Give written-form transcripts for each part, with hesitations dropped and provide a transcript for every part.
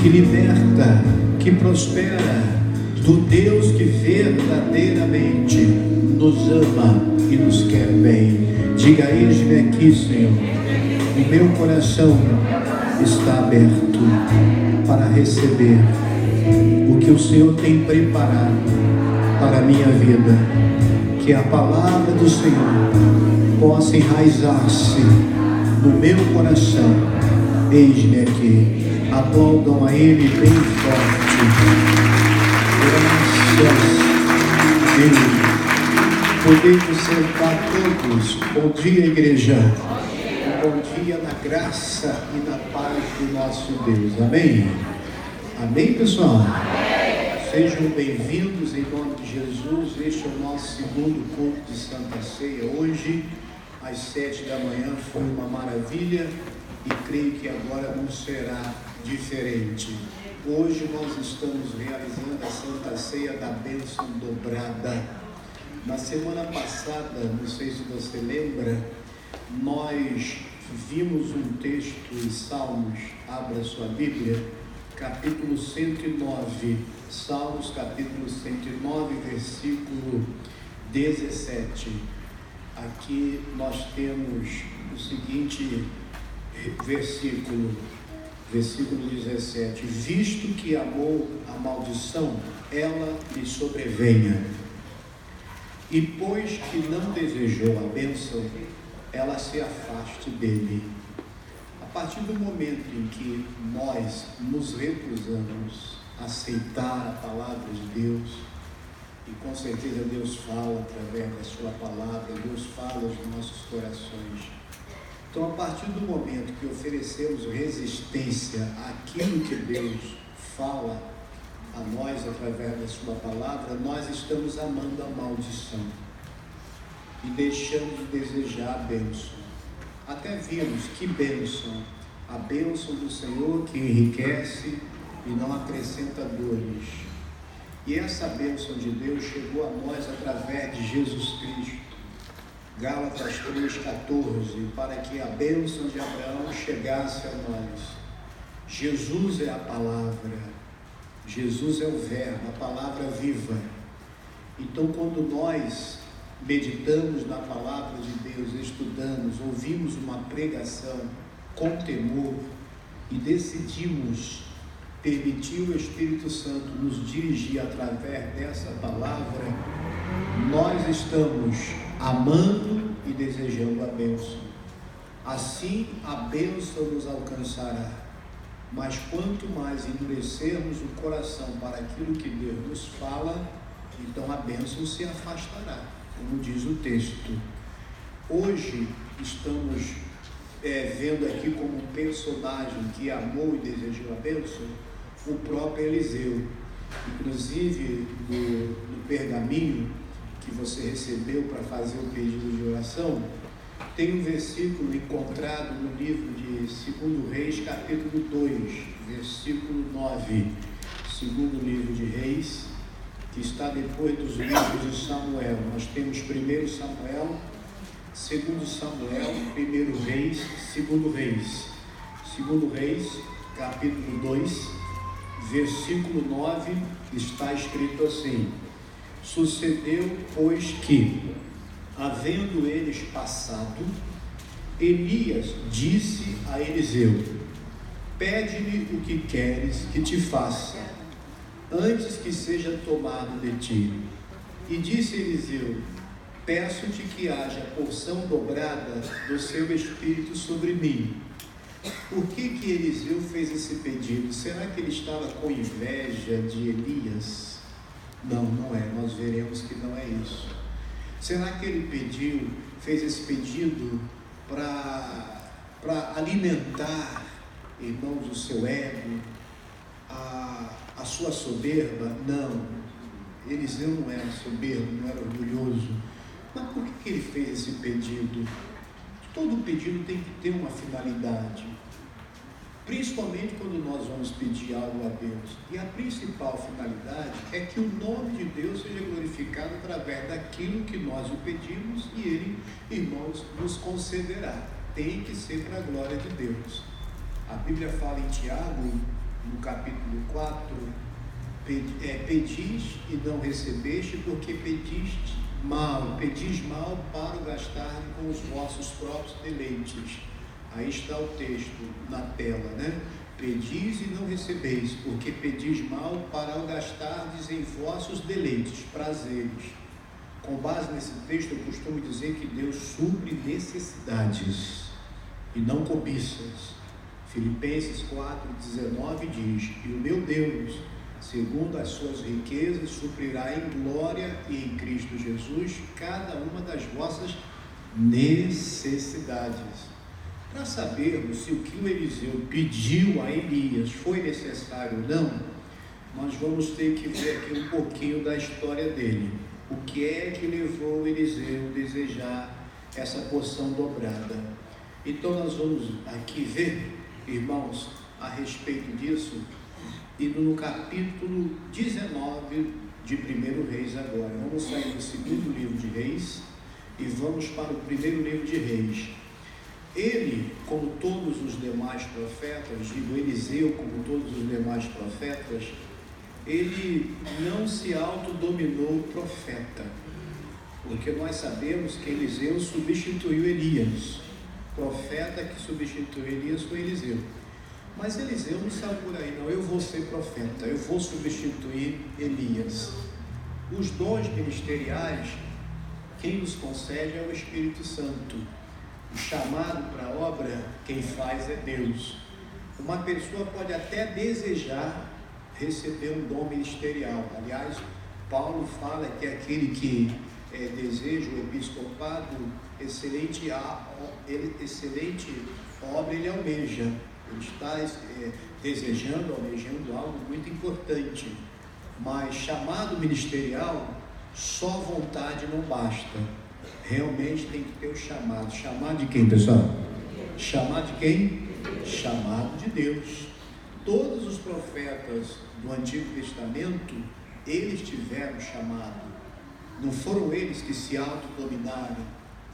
que liberta, que prospera, do Deus que verdadeiramente nos ama e nos quer bem. Diga: eis-me aqui, Senhor. O meu coração está aberto para receber o que o Senhor tem preparado para a minha vida. Que a palavra do Senhor possa enraizar-se no meu coração. Eis-me aqui. Aplaudam a Ele bem forte. Graças a Deus. Podemos sentar todos. Bom dia, igreja. Bom dia na graça e na paz do nosso Deus. Amém? Amém, pessoal? Sejam bem-vindos em nome de Jesus. Este é o nosso segundo culto de Santa Ceia. Hoje, às 7 da manhã, foi uma maravilha e creio que agora não será diferente. Hoje nós estamos realizando a Santa Ceia da bênção dobrada. Na semana passada, não sei se você lembra, nós vimos um texto em Salmos. Abra sua Bíblia, capítulo 109, Salmos capítulo 109, versículo 17. Aqui nós temos o seguinte versículo 17: visto que amou a maldição, ela lhe sobrevenha, e pois que não desejou a bênção, ela se afaste dele. A partir do momento em que nós nos recusamos a aceitar a palavra de Deus, e com certeza Deus fala através da sua palavra, Deus fala aos nossos corações. Então, a partir do momento que oferecemos resistência àquilo que Deus fala a nós através da sua palavra, nós estamos amando a maldição e deixamos de desejar a bênção. Até vimos que bênção, a bênção do Senhor que enriquece e não acrescenta dores. E essa bênção de Deus chegou a nós através de Jesus Cristo. Gálatas 3,14, para que a bênção de Abraão chegasse a nós. Jesus é a palavra, Jesus é o verbo, a palavra viva. Então, quando nós meditamos na palavra de Deus, estudamos, ouvimos uma pregação com temor e decidimos permitir o Espírito Santo nos dirigir através dessa palavra, nós estamos amando e desejando a bênção. Assim a bênção nos alcançará. Mas quanto mais endurecermos o coração para aquilo que Deus nos fala, então a bênção se afastará, como diz o texto. Hoje estamos vendo aqui como um personagem que amou e desejou a bênção, o próprio Eliseu. Inclusive no pergaminho que você recebeu para fazer o pedido de oração, tem um versículo encontrado no livro de 2 Reis, capítulo 2, versículo 9, segundo livro de Reis, que está depois dos livros de Samuel. Nós temos 1 Samuel, 2 Samuel, 1 Reis, 2 Reis. 2 Reis, capítulo 2, versículo 9, está escrito assim: sucedeu, pois, que, havendo eles passado, Elias disse a Eliseu: pede-me o que queres que te faça, antes que seja tomado de ti. E disse Eliseu: peço-te que haja porção dobrada do seu espírito sobre mim. Por que Eliseu fez esse pedido? Será que ele estava com inveja de Elias? Não, não é. Nós veremos que não é isso. Será que ele fez esse pedido para alimentar, irmãos, o seu ego, a sua soberba? Não. Eliseu não era soberbo, não era orgulhoso. Mas por que ele fez esse pedido? Todo pedido tem que ter uma finalidade, principalmente quando nós vamos pedir algo a Deus. E a principal finalidade é que o nome de Deus seja glorificado através daquilo que nós o pedimos e Ele, irmãos, nos concederá. Tem que ser para a glória de Deus. A Bíblia fala em Tiago, no capítulo 4, pedis e não recebeste, porque pedis mal para o gastar com os vossos próprios deleites. Aí está o texto na tela, né? Pedis e não recebeis, porque pedis mal para o gastardes em vossos deleites, prazeres. Com base nesse texto, eu costumo dizer que Deus supre necessidades e não cobiças. Filipenses 4,19 diz: e o meu Deus, segundo as suas riquezas, suprirá em glória e em Cristo Jesus cada uma das vossas necessidades. Para sabermos se o que o Eliseu pediu a Elias foi necessário ou não, nós vamos ter que ver aqui um pouquinho da história dele. O que é que levou o Eliseu a desejar essa porção dobrada? Então nós vamos aqui ver, irmãos, a respeito disso, indo no capítulo 19 de 1 Reis agora. Vamos sair do segundo livro de Reis e vamos para o primeiro livro de Reis. Ele, como todos os demais profetas, digo Eliseu, como todos os demais profetas, ele não se autodominou profeta, porque nós sabemos que Eliseu substituiu Elias. Profeta que substituiu Elias foi Eliseu. Mas Eliseu não saiu por aí, não, eu vou ser profeta, eu vou substituir Elias. Os dons ministeriais, quem nos concede é o Espírito Santo. O chamado para a obra, quem faz é Deus. Uma pessoa pode até desejar receber um dom ministerial. Aliás, Paulo fala que aquele que deseja o episcopado, excelente obra ele almeja. Ele está desejando, almejando algo muito importante. Mas chamado ministerial, só vontade não basta. Realmente tem que ter o chamado. Chamado de quem, pessoal? Chamado de quem? Chamado de Deus. Todos os profetas do Antigo Testamento, eles tiveram chamado. Não foram eles que se autodominaram.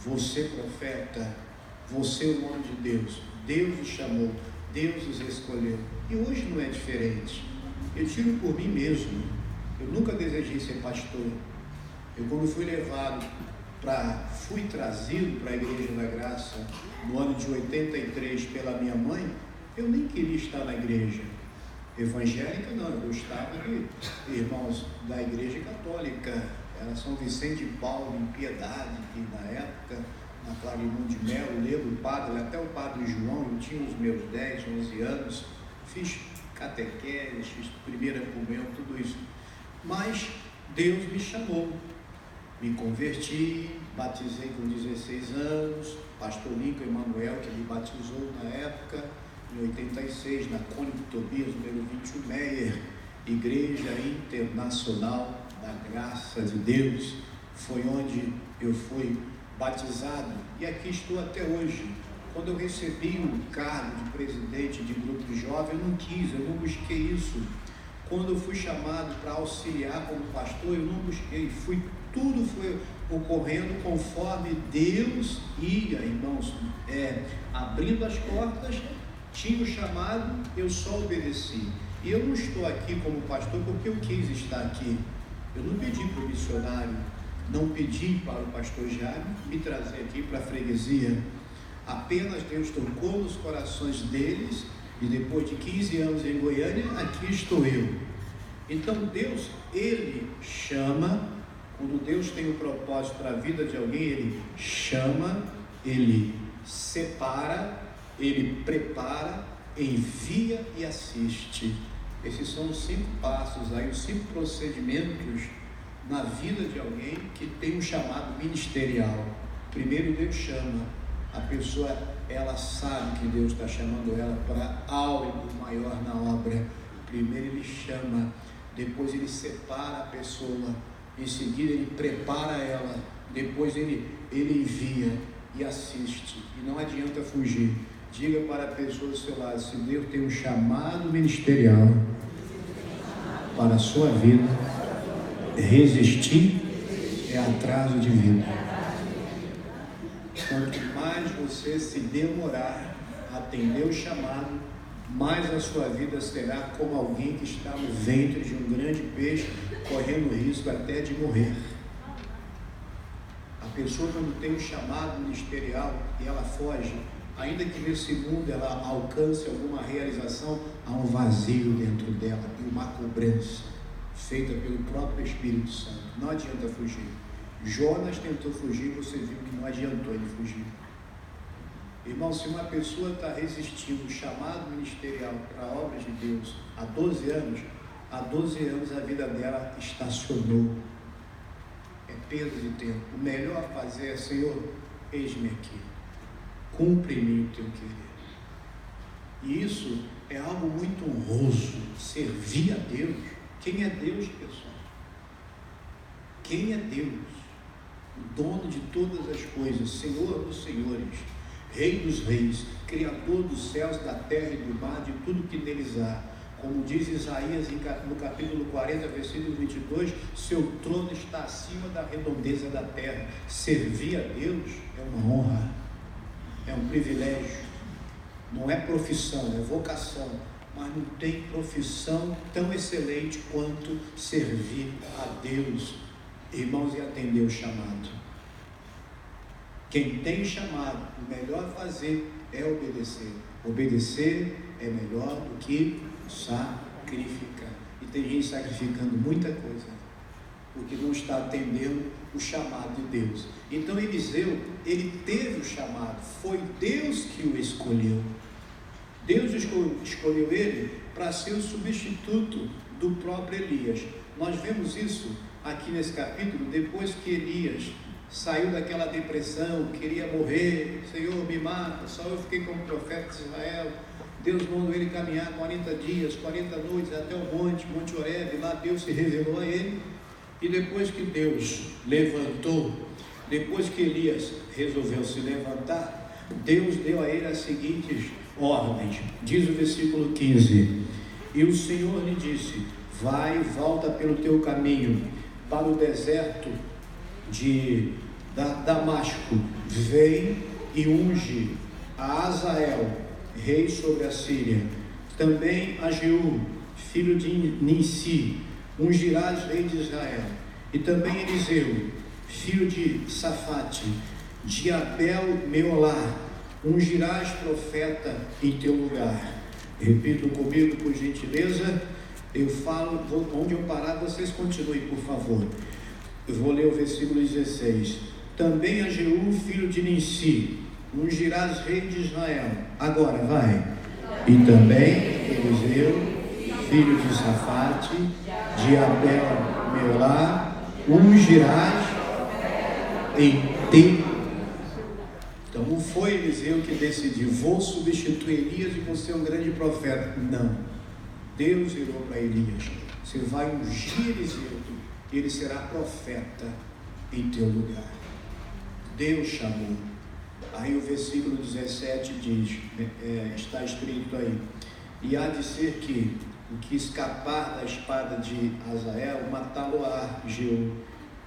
Você profeta, você o homem de Deus. Deus os chamou, Deus os escolheu. E hoje não é diferente. Eu tiro por mim mesmo. Eu nunca desejei ser pastor. Eu, quando fui trazido para a Igreja da Graça no ano de 83 pela minha mãe, eu nem queria estar na igreja evangélica, não. Eu gostava de irmãos da Igreja Católica. Era São Vicente de Paulo, em Piedade, que na época, na Clarimund de Melo, lembro o padre, até o padre João, eu tinha os meus 10, 11 anos, fiz catequese, fiz primeira comunhão, tudo isso. Mas Deus me chamou, me converti, batizei com 16 anos, pastor Nico Emanuel, que me batizou na época, em 86, na Cônigo Tobias, número 21 Meyer, Igreja Internacional da Graça de Deus, foi onde eu fui batizado, e aqui estou até hoje. Quando eu recebi o cargo de presidente de grupo de jovens, eu não quis, eu não busquei isso. Quando eu fui chamado para auxiliar como pastor, eu não busquei, tudo foi ocorrendo conforme Deus ia, irmãos, abrindo as portas, tinha o chamado, eu só obedeci. E eu não estou aqui como pastor porque eu quis estar aqui. Eu não pedi para o missionário, não pedi para o pastor Jaime me trazer aqui para a freguesia. Apenas Deus tocou nos corações deles, e depois de 15 anos em Goiânia, aqui estou eu. Então Deus, Ele chama. Quando Deus tem um propósito para a vida de alguém, Ele chama, Ele separa, Ele prepara, envia e assiste. Esses são os 5 passos aí, os 5 procedimentos na vida de alguém que tem um chamado ministerial. Primeiro, Deus chama. A pessoa, ela sabe que Deus está chamando ela para algo maior na obra. Primeiro Ele chama, depois Ele separa a pessoa, em seguida Ele prepara ela, depois Ele envia e assiste. E não adianta fugir. Diga para a pessoa do seu lado: se Deus tem um chamado ministerial para a sua vida, resistir é atraso de vida. Quanto mais você se demorar a atender o chamado, mais a sua vida será como alguém que está no ventre de um grande peixe, correndo risco até de morrer. A pessoa, quando tem um chamado ministerial e ela foge, ainda que nesse mundo ela alcance alguma realização, há um vazio dentro dela e uma cobrança feita pelo próprio Espírito Santo. Não adianta fugir. Jonas tentou fugir, você viu que não adiantou ele fugir. Irmão, se uma pessoa está resistindo o chamado ministerial para a obra de Deus há 12 anos, há 12 anos a vida dela estacionou. É perda de tempo. O melhor a fazer é: Senhor, eis-me aqui, cumpre em mim o teu querer. E isso é algo muito honroso, servir a Deus. Quem é Deus, pessoal? Quem é Deus? O dono de todas as coisas, Senhor dos senhores, Rei dos reis, Criador dos céus, da terra e do mar, de tudo que neles há. Como diz Isaías no capítulo 40, versículo 22, seu trono está acima da redondeza da terra. Servir a Deus é uma honra, é um privilégio, não é profissão, é vocação, mas não tem profissão tão excelente quanto servir a Deus, irmãos, e atender o chamado. Quem tem chamado, o melhor a fazer é obedecer. Obedecer é melhor do que sacrificar. E tem gente sacrificando muita coisa, porque não está atendendo o chamado de Deus. Então Eliseu, ele teve o chamado, foi Deus que o escolheu. Deus escolheu ele para ser o substituto do próprio Elias. Nós vemos isso aqui nesse capítulo, depois que Elias saiu daquela depressão, queria morrer, Senhor, me mata, só eu fiquei como profeta de Israel. Deus mandou ele caminhar 40 dias, 40 noites até o Monte Horebe. Lá Deus se revelou a ele, e depois que Deus levantou, depois que Elias resolveu se levantar, Deus deu a ele as seguintes ordens. Diz o versículo 15: e o Senhor lhe disse: vai, volta pelo teu caminho para o deserto de Damasco, vem e unge a Azael, rei sobre a Síria, também a Jeú, filho de Nissi, ungirás rei de Israel, e também Eliseu, filho de Safate, de Abel-Meolá, ungirás profeta em teu lugar. Repito comigo, por gentileza. Eu falo, onde eu parar, vocês continuem, por favor. Eu vou ler o versículo 16. Também a Jeú, filho de Nissi, ungirás rei de Israel. Agora vai. E também Eliseu, filho de Safate, de Abel-Meolá, ungirás em teu. Então não foi Eliseu que decidiu: vou substituir Elias e vou ser um grande profeta. Não. Deus virou para Elias: você vai ungir Eliseu, ele será profeta em teu lugar. Deus chamou. Aí o versículo 17 diz, está escrito aí: e há de ser que o que escapar da espada de Azael, matá-lo-á Jeú,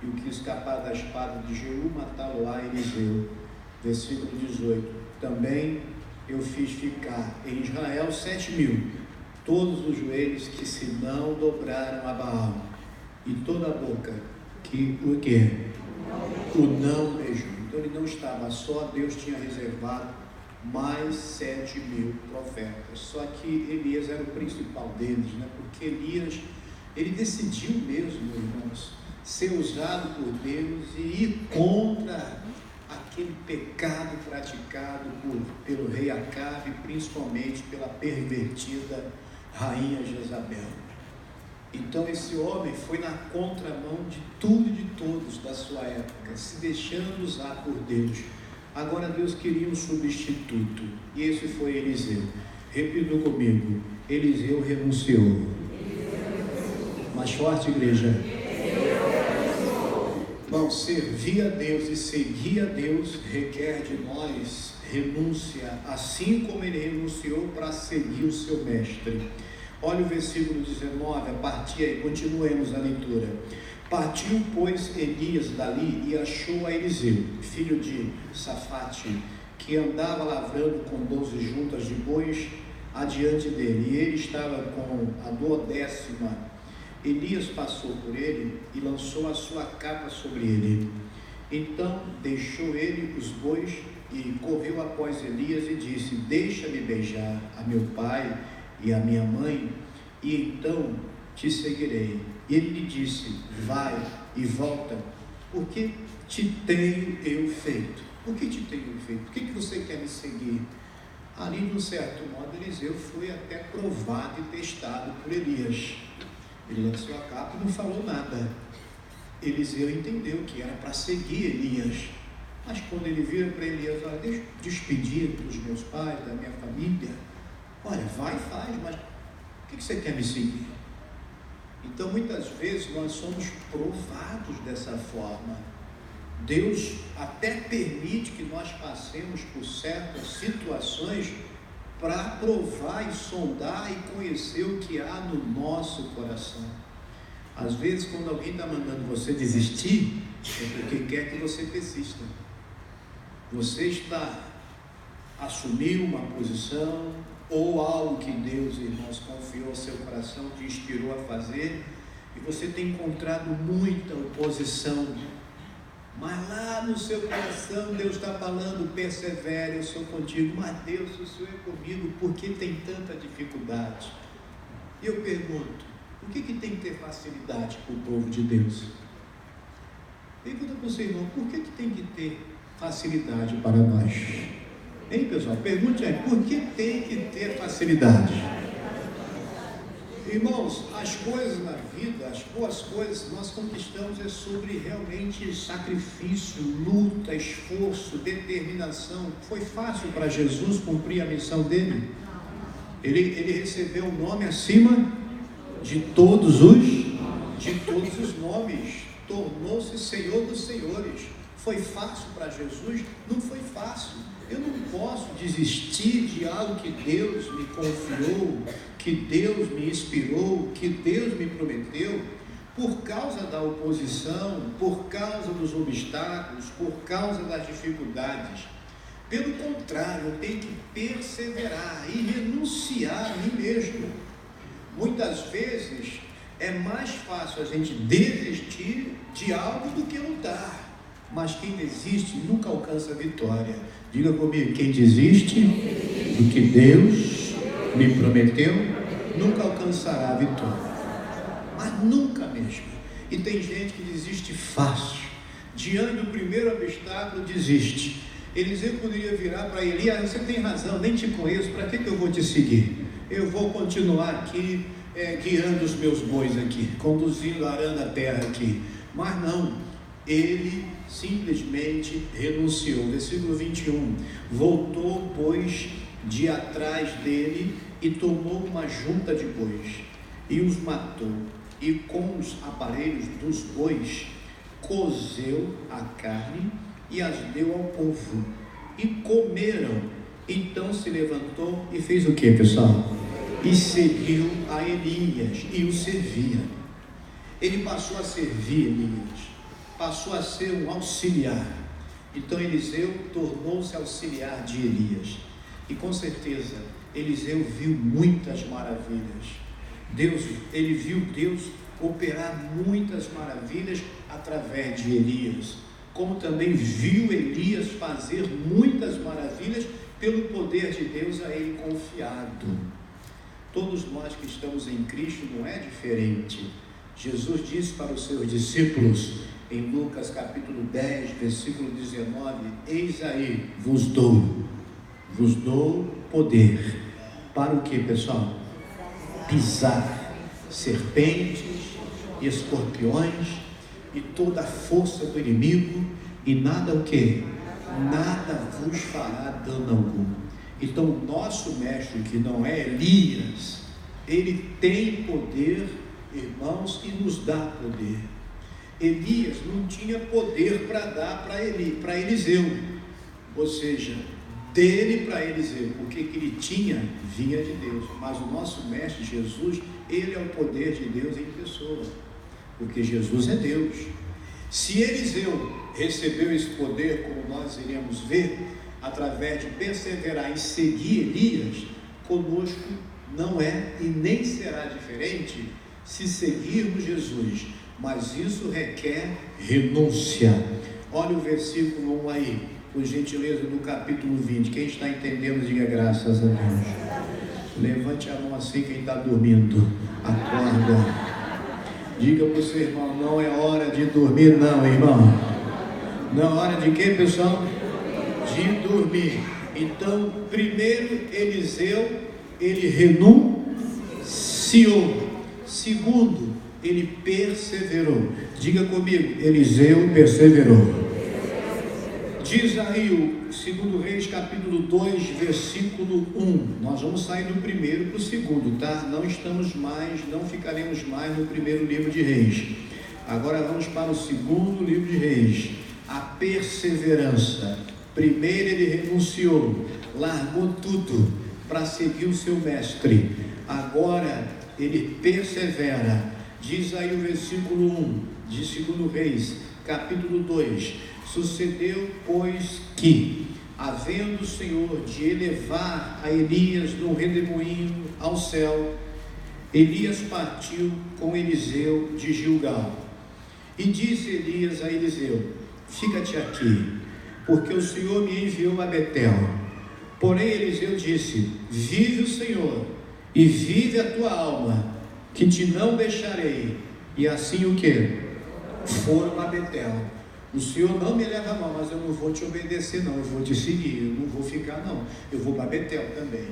e o que escapar da espada de Jeú, matá-lo-á Eliseu. Versículo 18: também eu fiz ficar em Israel 7.000, todos os joelhos que se não dobraram a Baal, e toda a boca que o quê? O não beijou. Então ele não estava só, Deus tinha reservado mais 7.000 profetas. Só que Elias era o principal deles, né? Porque Elias, ele decidiu mesmo, irmãos, ser usado por Deus e ir contra aquele pecado praticado pelo rei Acabe, principalmente pela pervertida rainha Jezabel. Então esse homem foi na contramão de tudo e de todos da sua época, se deixando usar por Deus. Agora Deus queria um substituto, e esse foi Eliseu. Repita comigo: Eliseu renunciou. Mais forte, igreja. Bom, servir a Deus e seguir a Deus requer de nós renúncia, assim como ele renunciou para seguir o seu mestre. Olha o versículo 19, a partir aí, continuemos a leitura. Partiu, pois, Elias dali e achou a Eliseu, filho de Safate, que andava lavrando com 12 juntas de bois adiante dele, e ele estava com a 12ª. Elias passou por ele e lançou a sua capa sobre ele. Então deixou ele os bois e correu após Elias e disse: deixa-me beijar a meu pai e a minha mãe, e então te seguirei. Ele lhe disse: vai e volta, porque te tenho eu feito. Por que te tenho feito? Por que você quer me seguir? Ali, de um certo modo, Eliseu foi até provado e testado por Elias. Ele lançou a capa e não falou nada. Eliseu entendeu que era para seguir Elias. Mas quando ele vira para Elias: olha, deixa eu despedir dos meus pais, da minha família. Olha, vai e faz, mas por que você quer me seguir? Então, muitas vezes, nós somos provados dessa forma. Deus até permite que nós passemos por certas situações para provar e sondar e conhecer o que há no nosso coração. Às vezes, quando alguém está mandando você desistir, é porque quer que você persista. Você está assumindo uma posição ou algo que Deus, irmãos, confiou ao seu coração, te inspirou a fazer, e você tem encontrado muita oposição. Mas lá no seu coração Deus está falando: persevere, eu sou contigo. Mas Deus, o Senhor é comigo, por que tem tanta dificuldade? E eu pergunto: por que tem que ter facilidade para o povo de Deus? Pergunta para o seu irmão: por que tem que ter facilidade para nós? Hein, pessoal? Pergunte aí: por que tem que ter facilidade? Irmãos, as coisas na vida, as boas coisas, nós conquistamos é sobre realmente sacrifício, luta, esforço, determinação. Foi fácil para Jesus cumprir a missão dele? Ele recebeu o nome acima de todos os nomes, tornou-se Senhor dos Senhores. Foi fácil para Jesus? Não foi fácil. Eu não posso desistir de algo que Deus me confiou, que Deus me inspirou, que Deus me prometeu, por causa da oposição, por causa dos obstáculos, por causa das dificuldades. Pelo contrário, eu tenho que perseverar e renunciar a mim mesmo. Muitas vezes é mais fácil a gente desistir de algo do que lutar. Mas quem desiste nunca alcança a vitória. Diga comigo: quem desiste do que Deus me prometeu, nunca alcançará a vitória. Mas nunca mesmo. E tem gente que desiste fácil. Diante do primeiro obstáculo, desiste. Eliseu poderia virar para Elias: você tem razão, nem te conheço, para que eu vou te seguir? Eu vou continuar aqui, guiando os meus bois aqui, conduzindo, arando a terra aqui. Mas não, ele simplesmente renunciou. Versículo 21, voltou, pois, de atrás dele e tomou uma junta de bois e os matou, e com os aparelhos dos bois cozeu a carne e as deu ao povo, e comeram. Então se levantou e fez o que, pessoal? E seguiu a Elias e o servia. Ele passou a servir Elias, passou a ser um auxiliar. Então Eliseu tornou-se auxiliar de Elias, e com certeza Eliseu viu muitas maravilhas. Ele viu Deus operar muitas maravilhas através de Elias, como também viu Elias fazer muitas maravilhas pelo poder de Deus a ele confiado. Todos nós que estamos em Cristo não é diferente. Jesus disse para os seus discípulos em Lucas capítulo 10, versículo 19: eis aí, vos dou poder. Para o que, pessoal? Pisar serpentes, escorpiões e toda a força do inimigo, e nada o que? Nada vos fará dano algum. Então o nosso mestre, que não é Elias, ele tem poder, irmãos, e nos dá poder. Elias não tinha poder para dar para Eliseu, ou seja, dele para Eliseu, porque que ele tinha vinha de Deus. Mas o nosso mestre Jesus, ele é o poder de Deus em pessoa, porque Jesus é Deus. Se Eliseu recebeu esse poder, como nós iremos ver, através de perseverar em seguir Elias, conosco não é e nem será diferente se seguirmos Jesus, mas isso requer renúncia. Olha o versículo 1 aí, por gentileza, no capítulo 20. Quem está entendendo, diga graças a Deus. Levante a mão assim, quem está dormindo, acorda. Diga para o seu irmão, não é hora de dormir não, irmão. Não é hora de quê, pessoal? De dormir. Então, primeiro, Eliseu, ele renunciou. Segundo, ele perseverou. Diga comigo, Eliseu perseverou. Diz aí o 2 Reis capítulo 2, versículo 1. Nós vamos sair do primeiro para o segundo, tá? Não ficaremos mais no primeiro livro de Reis. Agora vamos para o segundo livro de Reis. A perseverança. Primeiro ele renunciou, largou tudo para seguir o seu mestre. Agora ele persevera. Diz aí o versículo 1 de 2 Reis, capítulo 2. Sucedeu, pois, que, havendo o Senhor de elevar a Elias num redemoinho ao céu, Elias partiu com Eliseu de Gilgal. E disse Elias a Eliseu: fica-te aqui, porque o Senhor me enviou a Betel. Porém Eliseu disse: vive o Senhor, e vive a tua alma, que te não deixarei. E assim o que? Foram a Betel. O Senhor não me leva a mão, mas eu não vou te obedecer não, eu vou te seguir, eu não vou ficar não, eu vou para Betel também.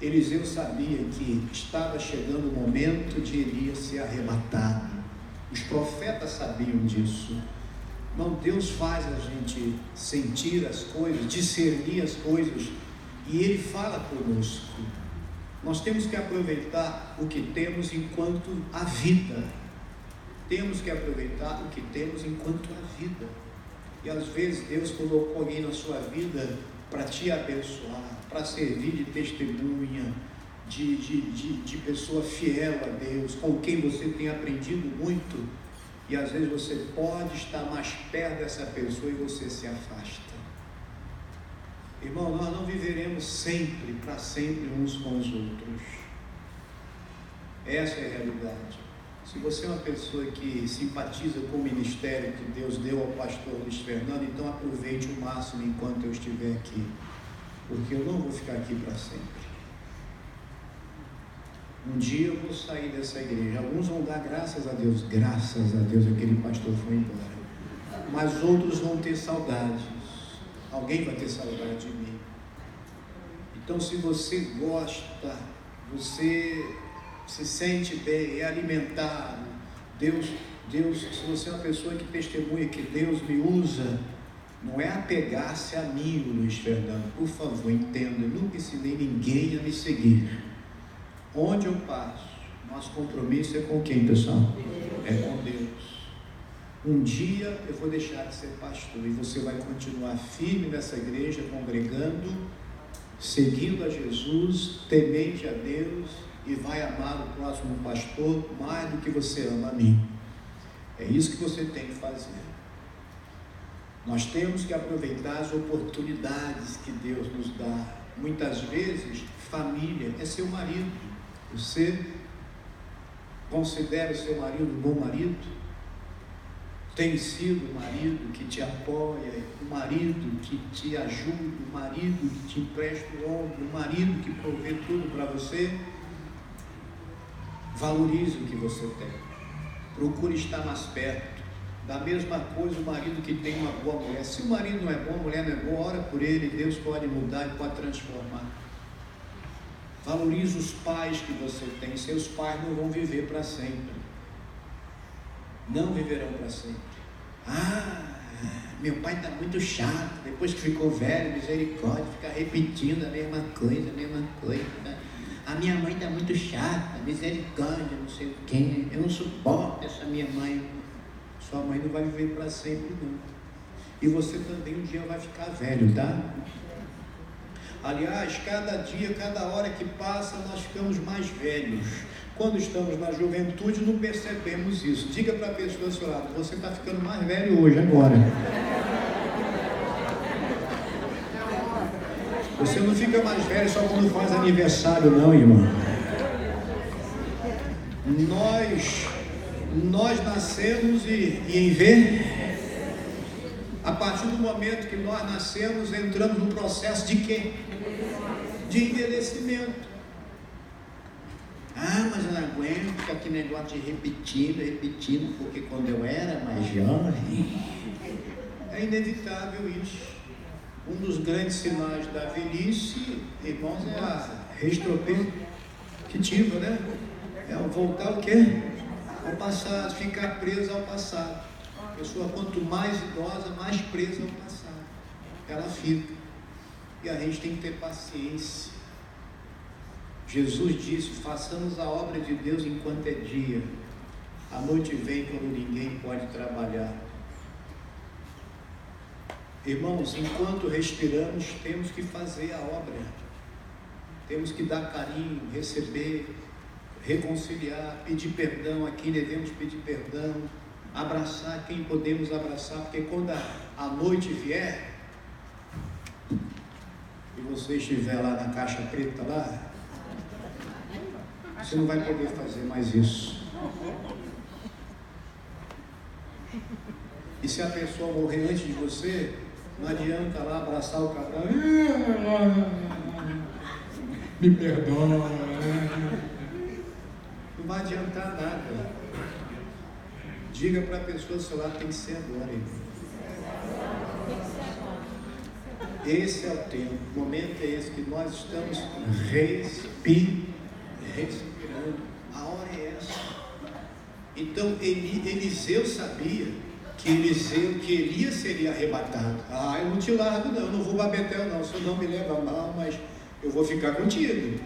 Eliseu sabia que estava chegando o momento de Elias ser arrebatado. Os profetas sabiam disso. Não, Deus faz a gente sentir as coisas, discernir as coisas, e Ele fala conosco. Nós temos que aproveitar o que temos enquanto a vida. Temos que aproveitar o que temos enquanto a vida. E às vezes Deus colocou alguém na sua vida para te abençoar, para servir de testemunha, de pessoa fiel a Deus, com quem você tem aprendido muito. E às vezes você pode estar mais perto dessa pessoa e você se afasta. Irmão, nós não viveremos sempre, para sempre, uns com os outros. Essa é a realidade. Se você é uma pessoa que simpatiza com o ministério que Deus deu ao pastor Luiz Fernando, então aproveite o máximo enquanto eu estiver aqui, porque eu não vou ficar aqui para sempre. Um dia eu vou sair dessa igreja. Alguns vão dar graças a Deus, aquele pastor foi embora. Mas outros vão ter saudades. Alguém vai ter saudade de mim. Então, se você gosta, você se sente bem, é alimentado, Deus, se você é uma pessoa que testemunha que Deus me usa, não é apegar-se a mim, Luiz Fernando, por favor, entenda, eu nunca ensinei ninguém a me seguir. Onde eu passo, nosso compromisso é com quem, pessoal? É com Deus. Um dia eu vou deixar de ser pastor e você vai continuar firme nessa igreja, congregando, seguindo a Jesus, temente a Deus, e vai amar o próximo pastor mais do que você ama a mim. É isso que você tem que fazer. Nós temos que aproveitar as oportunidades que Deus nos dá. Muitas vezes, família é seu marido. Você considera o seu marido um bom marido? Tem sido um marido que te apoia, um marido que te ajuda, um marido que te empresta o ombro, um marido que provê tudo para você? Valorize o que você tem. Procure estar mais perto. Da mesma coisa o marido que tem uma boa mulher. Se o marido não é bom, a mulher não é boa, ora por ele, Deus pode mudar e pode transformar. Valorize os pais que você tem. Seus pais não vão viver para sempre. Não viverão para sempre. Meu pai está muito chato. Depois que ficou velho, misericórdia, fica repetindo a mesma coisa. A minha mãe está muito chata, misericórdia, não sei o quê. Eu não suporto essa minha mãe. Sua mãe não vai viver para sempre, não. E você também um dia vai ficar velho, tá? Aliás, cada dia, cada hora que passa, nós ficamos mais velhos. Quando estamos na juventude, não percebemos isso. Diga para a pessoa ao seu lado: você está ficando mais velho hoje, agora. Você não fica mais velho só quando faz aniversário, não, irmão. Nós nascemos e em ver, a partir do momento que nós nascemos, entramos no processo de quê? De envelhecimento. Mas eu não aguento ficar aquele negócio de repetindo, porque quando eu era mais jovem, é inevitável isso. Um dos grandes sinais da velhice, irmãos, é a retrospectiva, né? É voltar o quê? Ao passado, ficar presa ao passado. A pessoa, quanto mais idosa, mais presa ao passado ela fica. E a gente tem que ter paciência. Jesus disse: façamos a obra de Deus enquanto é dia. A noite vem quando ninguém pode trabalhar. Irmãos, enquanto respiramos, temos que fazer a obra. Temos que dar carinho, receber, reconciliar, pedir perdão a quem devemos pedir perdão, abraçar quem podemos abraçar, porque quando a noite vier e você estiver lá na caixa preta lá, você não vai poder fazer mais isso. E se a pessoa morrer antes de você, não adianta lá abraçar o cabrão, me perdoa, não vai adiantar nada. Diga para a pessoa: seu lado tem que ser agora, irmão. Esse é o tempo, o momento é esse que nós estamos respirando. A hora é essa. Então Eliseu sabia que Elias seria arrebatado. Eu não te largo não, eu não vou para Betel não, o senhor não me leva mal, mas eu vou ficar contigo.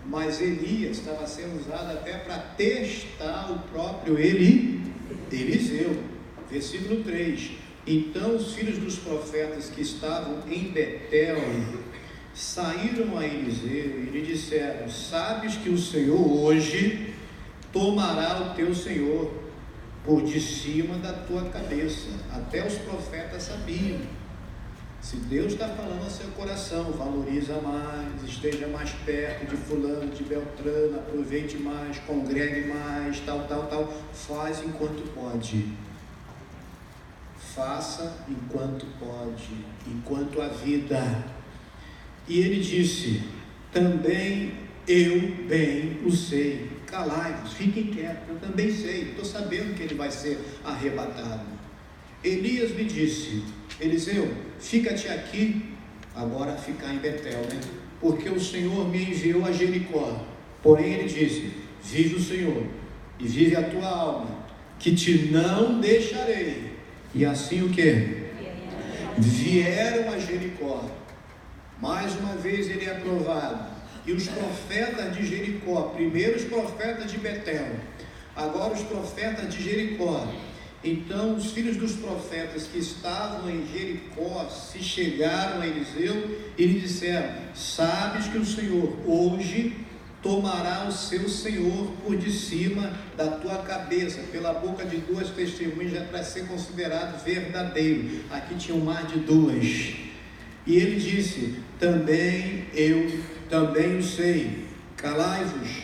Mas Elias estava sendo usado até para testar o próprio Eliseu. Versículo 3: então os filhos dos profetas que estavam em Betel saíram a Eliseu e lhe disseram: sabes que o Senhor hoje tomará o teu senhor por de cima da tua cabeça. Até os profetas sabiam. Se Deus está falando ao seu coração, valoriza mais, esteja mais perto de fulano, de Beltrano, aproveite mais, congregue mais, tal, faz enquanto pode. Faça enquanto pode, enquanto há vida. E ele disse: também eu bem o sei. Calai-vos, fiquem quietos, eu também sei, estou sabendo que ele vai ser arrebatado. Elias me disse: Eliseu, fica-te aqui, agora ficar em Betel, né? Porque o Senhor me enviou a Jericó. Porém ele disse: vive o Senhor, e vive a tua alma, que te não deixarei. E assim o que? Vieram a Jericó. Mais uma vez ele é aprovado. E os profetas de Jericó, primeiro os profetas de Betel, agora os profetas de Jericó. Então os filhos dos profetas que estavam em Jericó se chegaram a Eliseu e lhe disseram: sabes que o Senhor hoje tomará o seu senhor por de cima da tua cabeça, pela boca de duas testemunhas, já para ser considerado verdadeiro. Aqui tinham mais de duas. E ele disse: também o sei, calai-vos.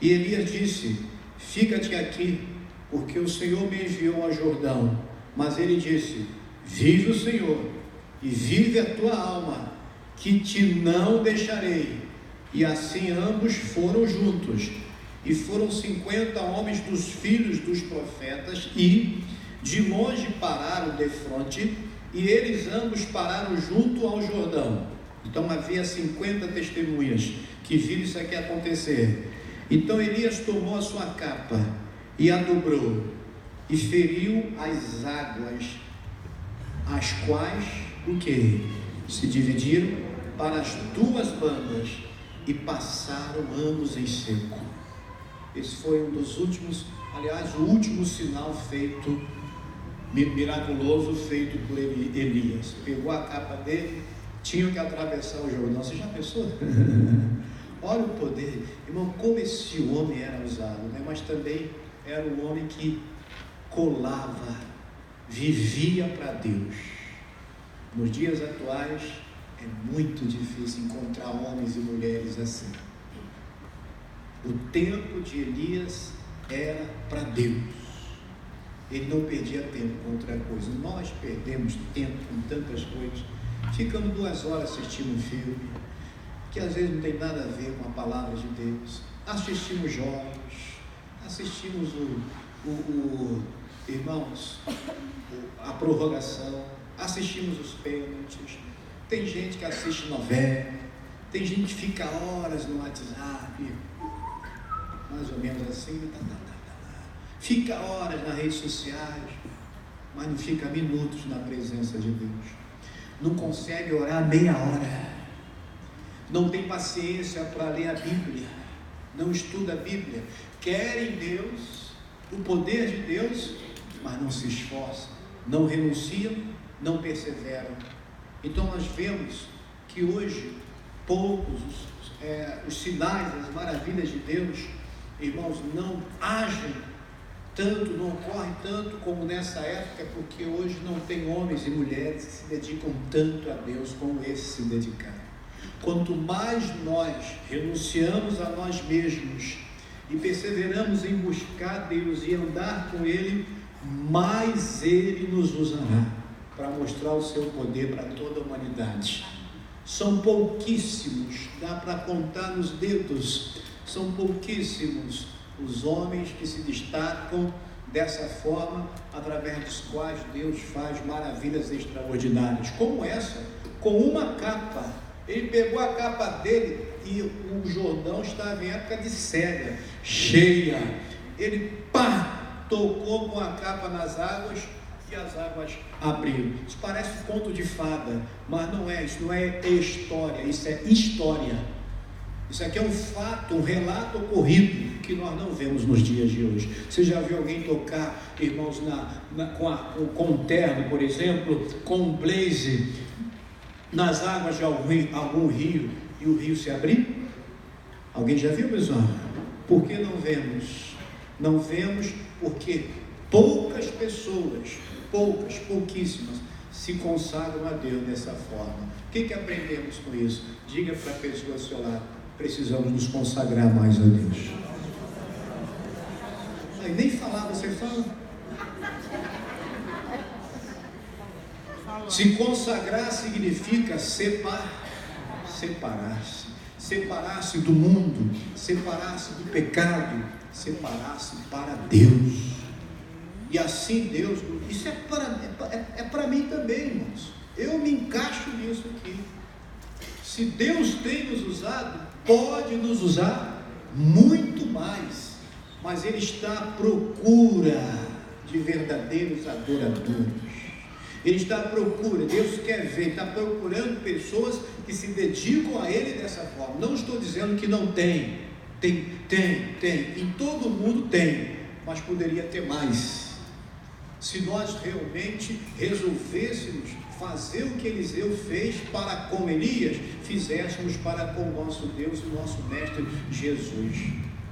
E Elias disse: fica-te aqui, porque o Senhor me enviou a Jordão. Mas ele disse: vive o Senhor, e vive a tua alma, que te não deixarei. E assim ambos foram juntos, e foram 50 homens dos filhos dos profetas, e de longe pararam defronte, e eles ambos pararam junto ao Jordão. Então havia 50 testemunhas que viram isso aqui acontecer. Então Elias tomou a sua capa e a dobrou, e feriu as águas, as quais o que? Se dividiram para as duas bandas, e passaram ambos em seco. Esse foi um dos últimos, aliás, o último sinal feito, miraculoso, feito por Elias. Pegou a capa dele, tinham que atravessar o Jordão. Você já pensou? Olha o poder, irmão, como esse homem era usado, né? Mas também era um homem que colava, vivia para Deus. Nos dias atuais, É muito difícil encontrar homens e mulheres assim. O tempo de Elias era para Deus. Ele não perdia tempo com outra coisa. Nós perdemos tempo com tantas coisas. Ficamos 2 horas assistindo um filme, que às vezes não tem nada a ver com a palavra de Deus. Assistimos jogos, assistimos irmãos, a prorrogação, assistimos os pênaltis. Tem gente que assiste novela, tem gente que fica horas no WhatsApp, mais ou menos assim, fica horas nas redes sociais, mas não fica minutos na presença de Deus. Não consegue orar meia hora, não tem paciência para ler a Bíblia, não estuda a Bíblia, quer em Deus, o poder de Deus, mas não se esforçam, não renunciam, não perseveram. Então nós vemos que hoje poucos os sinais, as maravilhas de Deus, irmãos, não agem tanto, não ocorrem tanto como nessa época, porque hoje não tem homens e mulheres que se dedicam tanto a Deus como esses se dedicaram. Quanto mais nós renunciamos a nós mesmos e perseveramos em buscar Deus e andar com Ele, mais Ele nos usará para mostrar o seu poder para toda a humanidade. São pouquíssimos, dá para contar nos dedos, são pouquíssimos os homens que se destacam dessa forma, através dos quais Deus faz maravilhas extraordinárias, como essa, com uma capa. Ele pegou a capa dele e o Jordão estava em época de cega, cheia. Ele tocou com a capa nas águas e as águas abriram. Isso parece conto de fada, mas não é. Isso não é história, isso é história. Isso aqui é um fato, um relato ocorrido que nós não vemos nos dias de hoje. Você já viu alguém tocar, irmãos, com um terno, por exemplo, com um blaze, nas águas de algum rio, e o rio se abrir? Alguém já viu, pessoal? Por que não vemos? Não vemos porque poucas pessoas, pouquíssimas, se consagram a Deus dessa forma. O que aprendemos com isso? Diga para a pessoa ao seu lado: precisamos nos consagrar mais a Deus. Aí nem falar você fala. Se consagrar significa separar-se do mundo, separar-se do pecado, separar-se para Deus. E assim Deus, isso é para mim também, irmãos. Eu me encaixo nisso aqui. Se Deus tem nos usado, pode nos usar muito mais, mas Ele está à procura de verdadeiros adoradores. Ele está à procura, Deus quer ver, está procurando pessoas que se dedicam a Ele dessa forma. Não estou dizendo que não tem, em todo mundo tem, mas poderia ter mais. Se nós realmente resolvêssemos fazer o que Eliseu fez para com Elias, fizéssemos para com o nosso Deus e o nosso Mestre Jesus,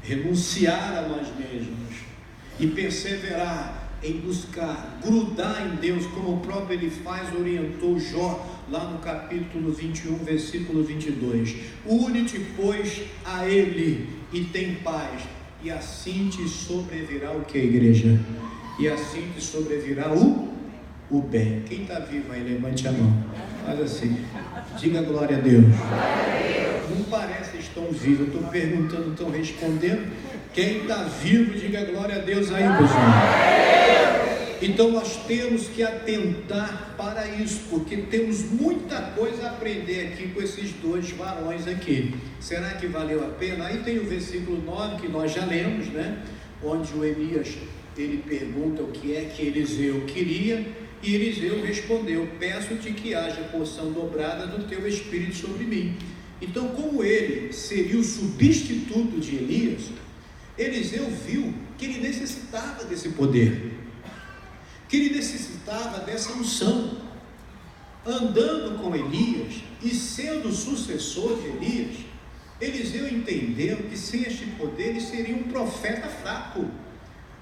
renunciar a nós mesmos e perseverar em buscar, grudar em Deus, como o próprio Elifaz orientou Jó, lá no capítulo 21, versículo 22. Une-te, pois, a Ele e tem paz, e assim te sobrevirá o que, igreja? E assim te sobrevirá o bem. Quem está vivo aí, levante a mão. Faz assim, diga glória a Deus. Não parece que estão vivos, eu estou perguntando, estão respondendo. Quem está vivo, diga glória a Deus aí, pessoal. Então nós temos que atentar para isso, porque temos muita coisa a aprender aqui com esses dois varões aqui. Será que valeu a pena? Aí tem o versículo 9 que nós já lemos, né? Onde o Elias, ele pergunta o que é que Eliseu queria, e Eliseu respondeu: peço-te que haja porção dobrada do teu espírito sobre mim. Então, como ele seria o substituto de Elias, Eliseu viu que ele necessitava desse poder, que ele necessitava dessa unção. Andando com Elias e sendo o sucessor de Elias, Eliseu entendeu que sem este poder ele seria um profeta fraco,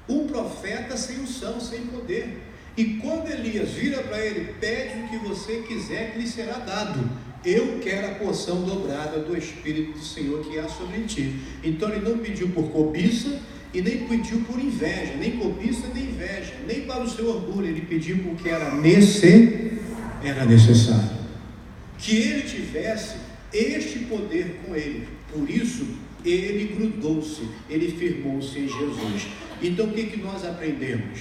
um profeta sem unção, sem poder. E quando Elias vira para ele: pede o que você quiser que lhe será dado, eu quero a porção dobrada do Espírito do Senhor que há sobre ti. Então ele não pediu por cobiça e nem pediu por inveja, nem cobiça nem inveja, nem para o seu orgulho. Ele pediu porque era necessário que ele tivesse este poder com ele. Por isso ele grudou-se, ele firmou-se em Jesus. Então o que nós aprendemos?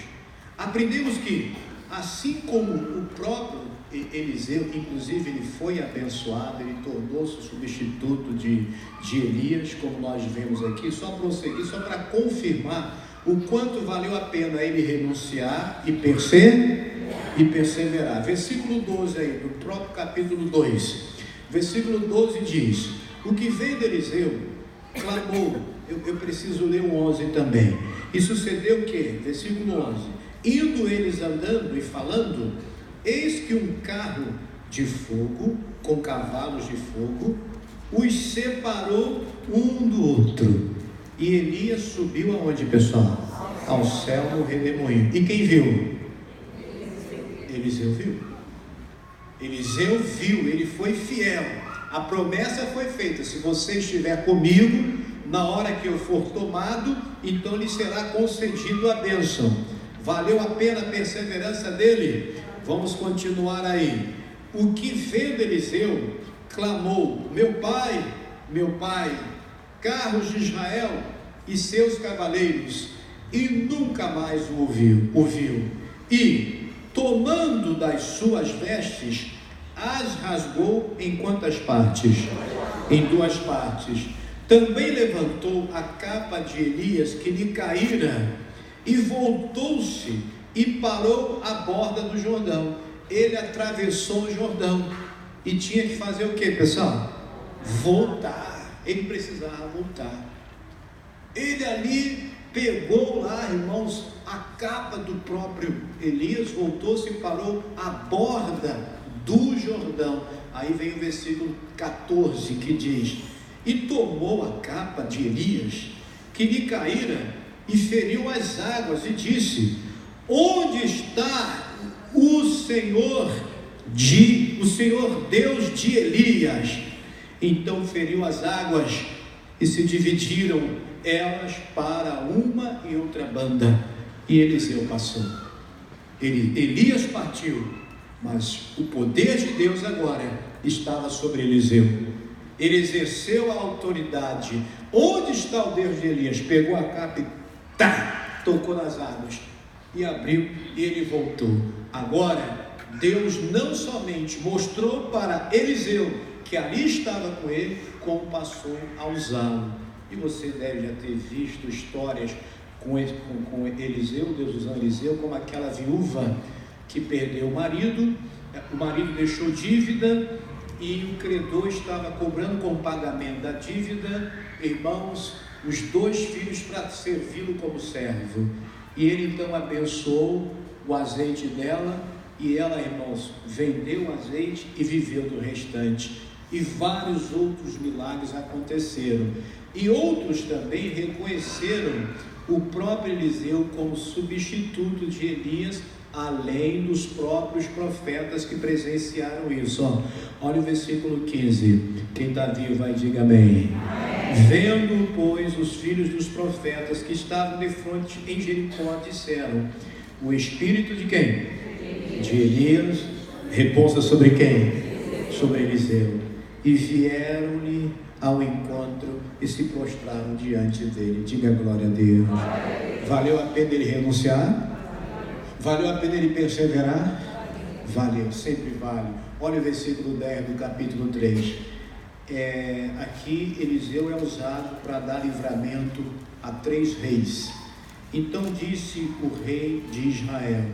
Aprendemos que assim como o próprio Eliseu, inclusive ele foi abençoado, ele tornou-se o substituto de Elias, como nós vemos aqui, só prosseguir, só para confirmar o quanto valeu a pena ele renunciar e perseverar. Versículo 12 aí, do próprio capítulo 2, versículo 12 diz: o que veio de Eliseu, clamou, eu preciso ler o 11 também, e sucedeu o que? Versículo 11, indo eles andando e falando, eis que um carro de fogo, com cavalos de fogo, os separou um do outro. E Elias subiu aonde, pessoal? Ao céu no redemoinho. E quem viu? Eliseu viu. Eliseu viu, ele foi fiel. A promessa foi feita: se você estiver comigo, na hora que eu for tomado, então lhe será concedido a bênção. Valeu a pena a perseverança dele? Vamos continuar aí. O que vendo Eliseu, clamou: meu pai, carros de Israel e seus cavaleiros, e nunca mais o ouviu. E, tomando das suas vestes, as rasgou em quantas partes? Em 2 partes. Também levantou a capa de Elias que lhe caíra, e voltou-se e parou à borda do Jordão. Ele atravessou o Jordão e tinha que fazer o que, pessoal? Voltar. Ele precisava voltar. Ele ali pegou lá, irmãos, a capa do próprio Elias, voltou-se e parou à borda do Jordão. Aí vem o versículo 14 que diz: e tomou a capa de Elias que lhe caíra e feriu as águas, e disse: onde está o Senhor Deus de Elias? Então feriu as águas e se dividiram elas para uma e outra banda, e Eliseu passou. Elias partiu, mas o poder de Deus agora estava sobre Eliseu. Ele exerceu a autoridade. Onde está o Deus de Elias? Pegou a capa e tocou nas águas e abriu, e ele voltou. Agora Deus não somente mostrou para Eliseu que ali estava com ele, como passou a usá-lo. E você deve já ter visto histórias com Eliseu, Deus usando Eliseu, como aquela viúva que perdeu o marido deixou dívida e o credor estava cobrando com o pagamento da dívida, irmãos, os 2 filhos para servi-lo como servo. E ele então abençoou o azeite dela, e ela, irmãos, vendeu o azeite e viveu do restante. E vários outros milagres aconteceram. E outros também reconheceram o próprio Eliseu como substituto de Elias, além dos próprios profetas que presenciaram isso. Olha o versículo 15. Quem está vivo aí, diga amém. Vendo, pois, os filhos dos profetas que estavam de frente em Jericó, disseram: o espírito de quem? De Elias repousa sobre quem? Sobre Eliseu. E vieram-lhe ao encontro e se prostraram diante dele. Diga glória a Deus. Valeu a pena ele renunciar? Valeu a pena ele perseverar? Valeu, sempre vale. Olha o versículo 10 do capítulo 3. Aqui Eliseu é usado para dar livramento a 3 reis. Então disse o rei de Israel: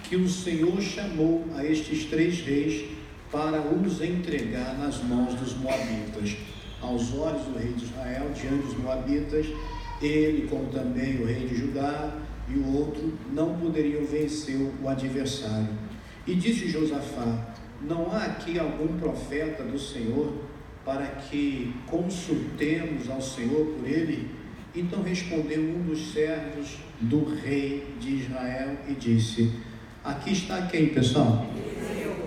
que o Senhor chamou a estes 3 reis para os entregar nas mãos dos moabitas. Aos olhos do rei de Israel, diante dos moabitas, ele, como também o rei de Judá e o outro, não poderiam vencer o adversário. E disse Josafá: não há aqui algum profeta do Senhor para que consultemos ao Senhor por ele? Então respondeu um dos servos do rei de Israel e disse: aqui está quem, pessoal?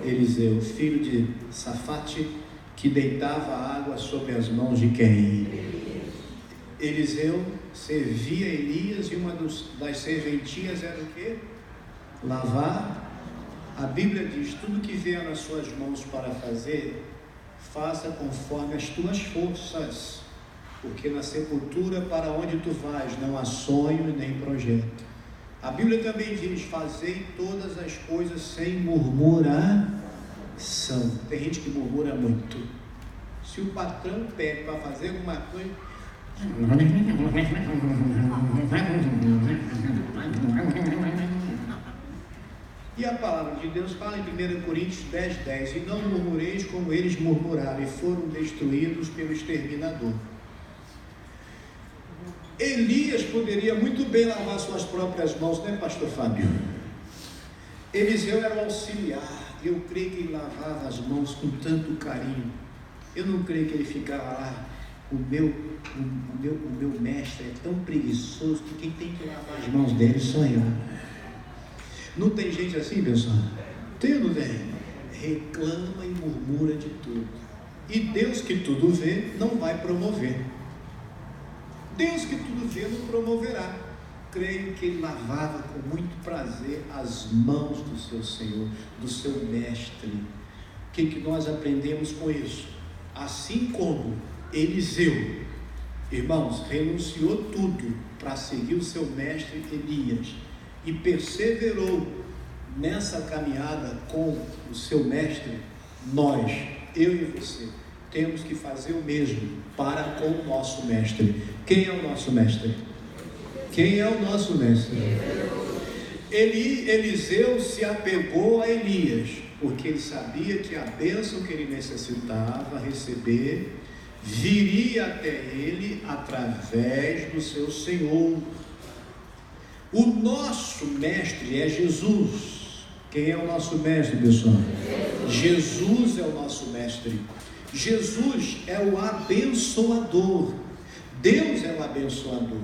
Eliseu, filho de Safate, que deitava água sobre as mãos de quem? Eliseu servia Elias, e uma das serventias era o quê? Lavar. A Bíblia diz: tudo que vier nas suas mãos para fazer, faça conforme as tuas forças, porque na sepultura para onde tu vais não há sonho nem projeto. A Bíblia também diz: fazei todas as coisas sem murmuração. Tem gente que murmura muito. Se o patrão pede para fazer alguma coisa, e a palavra de Deus fala em 1 Coríntios 10:10: e não murmureis como eles murmuraram e foram destruídos pelo exterminador. Elias poderia muito bem lavar suas próprias mãos, né, pastor Fábio? Eliseu era o auxiliar. Eu creio que ele lavava as mãos com tanto carinho. Eu não creio que ele ficava lá: o meu mestre é tão preguiçoso que quem tem que lavar as mãos dele sou eu. Não tem gente assim, pessoal? Tem ou não tem? Reclama e murmura de tudo. E Deus, que tudo vê, não vai promover. Deus, que tudo vê, não promoverá. Creio que ele lavava com muito prazer as mãos do seu Senhor, do seu mestre. O que nós aprendemos com isso? Assim como Eliseu, irmãos, renunciou tudo para seguir o seu mestre Elias e perseverou nessa caminhada com o seu mestre, nós, eu e você, temos que fazer o mesmo para com o nosso mestre. Quem é o nosso mestre? Quem é o nosso mestre? Eliseu se apegou a Elias, porque ele sabia que a bênção que ele necessitava receber viria até ele através do seu Senhor. O nosso mestre é Jesus. Quem é o nosso mestre, pessoal? Jesus é o nosso mestre. Jesus é o abençoador. Deus é o abençoador.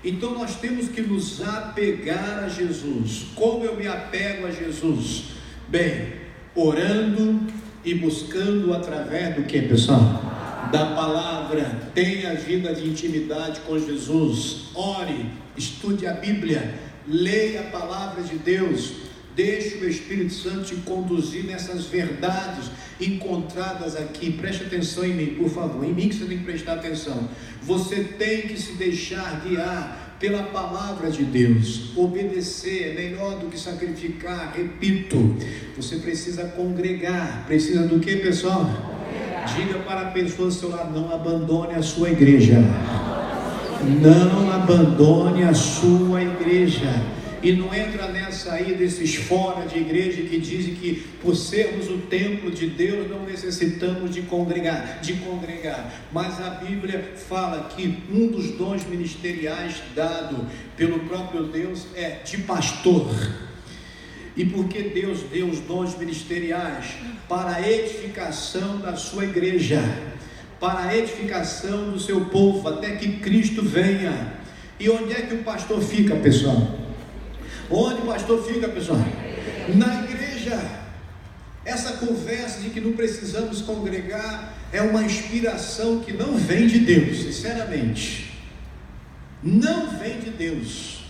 Então nós temos que nos apegar a Jesus. Como eu me apego a Jesus? Bem, orando e buscando através do que, pessoal? Da palavra. Tenha vida de intimidade com Jesus. Ore, estude a Bíblia, leia a palavra de Deus. Deixe o Espírito Santo te conduzir nessas verdades encontradas aqui. Preste atenção em mim, por favor. Em mim que você tem que prestar atenção. Você tem que se deixar guiar pela palavra de Deus. Obedecer é melhor do que sacrificar. Repito, você precisa congregar. Precisa do que, pessoal? Diga para a pessoa do seu lado: não abandone a sua igreja. Não abandone a sua igreja. E não entra nessa aí desses fora de igreja que dizem que por sermos o templo de Deus não necessitamos de congregar. Mas a Bíblia fala que um dos dons ministeriais dado pelo próprio Deus é de pastor. E porque Deus deu os dons ministeriais para a edificação da sua igreja, para a edificação do seu povo, até que Cristo venha. E onde é que o pastor fica, pessoal? Onde o pastor fica, pessoal? Na igreja. Essa conversa de que não precisamos congregar é uma inspiração que não vem de Deus, sinceramente. Não vem de Deus.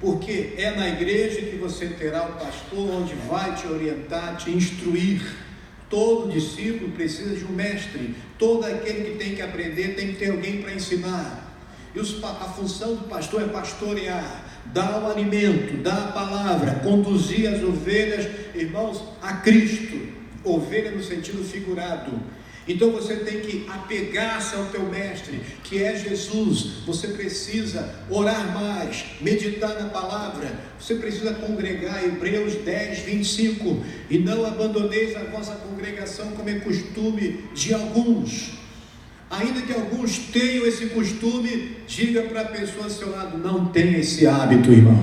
Porque é na igreja que você terá o pastor onde vai te orientar, te instruir. Todo discípulo precisa de um mestre. Todo aquele que tem que aprender tem que ter alguém para ensinar. E a função do pastor é pastorear, dar o alimento, dar a palavra, conduzir as ovelhas, irmãos, a Cristo. Ovelha no sentido figurado. Então você tem que apegar-se ao teu mestre, que é Jesus. Você precisa orar mais, meditar na palavra. Você precisa congregar. Hebreus 10:25. E não abandoneis a vossa congregação, como é costume de alguns. Ainda que alguns tenham esse costume, diga para a pessoa ao seu lado: não tenha esse hábito, irmão.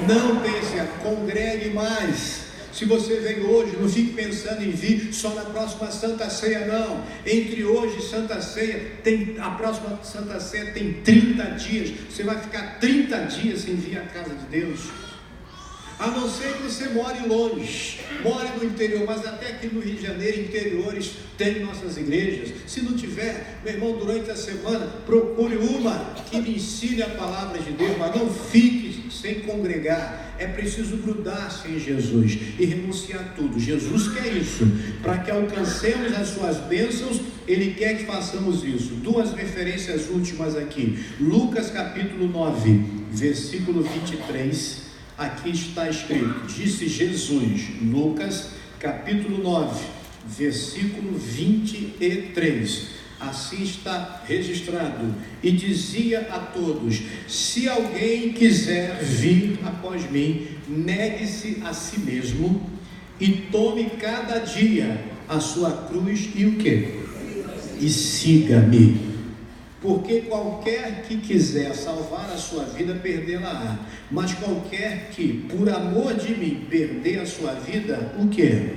Não tenha esse hábito. Congregue mais. Se você veio hoje, não fique pensando em vir só na próxima Santa Ceia, não. Entre hoje e Santa Ceia, a próxima Santa Ceia tem 30 dias. Você vai ficar 30 dias sem vir à casa de Deus. A não ser que você more longe, more no interior, mas até aqui no Rio de Janeiro, interiores, tem nossas igrejas. Se não tiver, meu irmão, durante a semana, procure uma que lhe ensine a palavra de Deus, mas não fique sem congregar. É preciso grudar-se em Jesus e renunciar a tudo. Jesus quer isso, para que alcancemos as suas bênçãos, Ele quer que façamos isso. Duas referências últimas aqui. Lucas capítulo 9, versículo 23. Aqui está escrito, disse Jesus, Lucas capítulo 9, versículo 23, assim está registrado, e dizia a todos: se alguém quiser vir após mim, negue-se a si mesmo, e tome cada dia a sua cruz, e o quê? E siga-me. Porque qualquer que quiser salvar a sua vida, perdê-la-á. Mas qualquer que, por amor de mim, perder a sua vida, o que?